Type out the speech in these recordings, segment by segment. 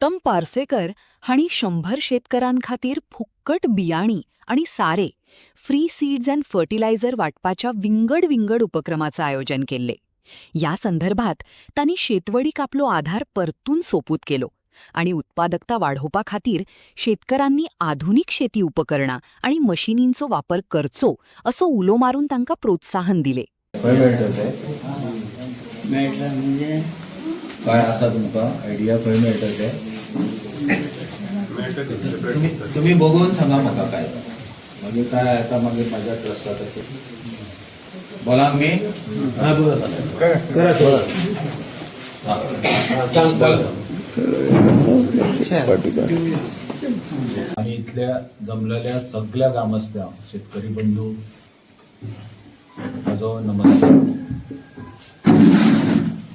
उत्तम पार्सेकर हांणी 100 शेतकऱ्यांखातीर फुक्कट बियाणी आणि सारे फ्री सीड्स अँड फर्टिलायझर वाटपाच्या विंगड उपक्रमाचं आयोजन केल्ले. या संदर्भात तांणी शेतवडीक आपलो आधार परतून सोपूत केलो आणि उत्पादकता वाढोवपा खातीर शेतकऱ्यांनी आधुनिक शेती उपकरणां आणि मशिनींचो वापर करचो असो उलो मारून तांकां प्रोत्साहन दिले. काय आसा तुमकां आयडिया खंय मेळटा ते तुम्ही बघून सांगा म्हाका काय मागीर काय आता मागीर म्हाज्या ट्रस्टात बोलांक मी आनी इथल्या जमलेल्या सगळ्या ग्रामस्थांक शेतकरी बंधू म्हाजो नमस्कार.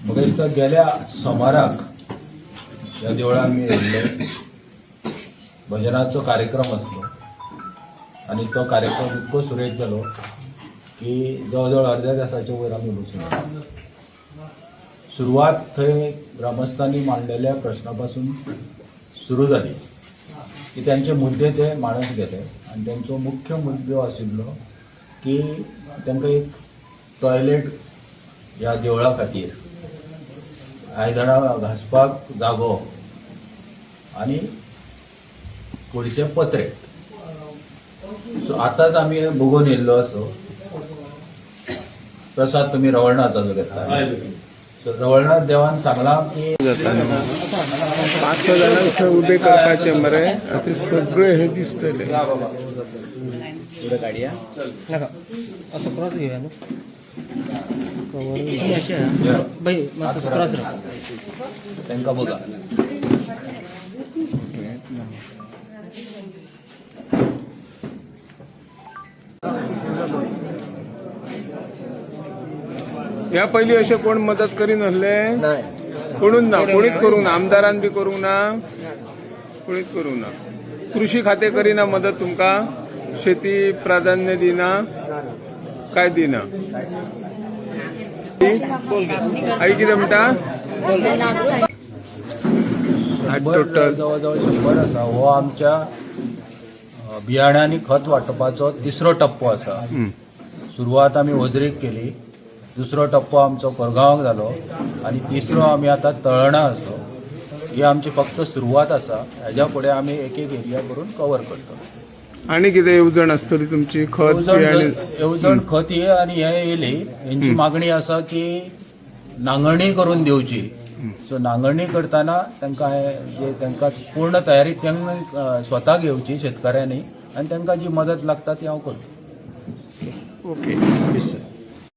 म्हाका दिसता गेल्या सोमाराक ह्या देवळान आमी येयल्ले भजनाचो कार्यक्रम आसलो आनी तो कार्यक्रम इतको सुरेख जालो की जवळ जवळ अर्ध्या तासाच्या वयर आमी बसून सुरवात थंय ग्रामस्थांनी मांडलेल्या प्रश्ना पासून सुरू जाली की त्यांचे मुद्दे ते मांडत गेले आनी त्यांचो मुख्य मुद्दो आशिल्लो की तांकां एक टॉयलेट ह्या देवळा खातीर आयदनां घासपाक जागो आनी पुढचे पत्रे. सो आतांच आमी बघून येयल्लो असो प्रसाद तुमी रवळनाथाचो घेतला. सो रवळनाथ देवान सांगलां की 5 जाणांक थंय उबे करपाचे मरे आता सगळे हे दिसतले. असं क्रॉस घेऊया ना बाई मस्त क्रॉस तांकां बघा ह्या पयलीं अशें कोण मदत करीन आसले कोणूच ना, कोणीच करूंक ना, आमदारान बी करूंक ना, कोणीच करूंक ना. कृषी खाते करिना मदत तुमकां, शेती प्राधान्य दिना काय दिना. आई कितें म्हणटा टोटल जवळ 100 आसा. हो आमच्या बियाणे आनी खत वांटपाचो तिसरो टप्पो आसा. सुरवात आमी ओझरेक केली, दुसरो टप्पो आमचो कोरगांवाक जालो आनी तिसरो आमी आतां तळणा असो. ही आमची फक्त सुरवात आसा. हेज्या फुडें आमी एक एक एरिया करून कवर करतो. आणि कितें येवजण आसतली तुमची खत येवजण खत हे आनी हे येयली. हेंची मागणी आसा की नांगरणी करून दिवची. सो नांगरणी करतना तांकां जे तांकां पूर्ण तयारी तांकां स्वता घेवची शेतकऱ्यांनी आनी तांकां जी मदत लागता ती हांव करतो. ओके.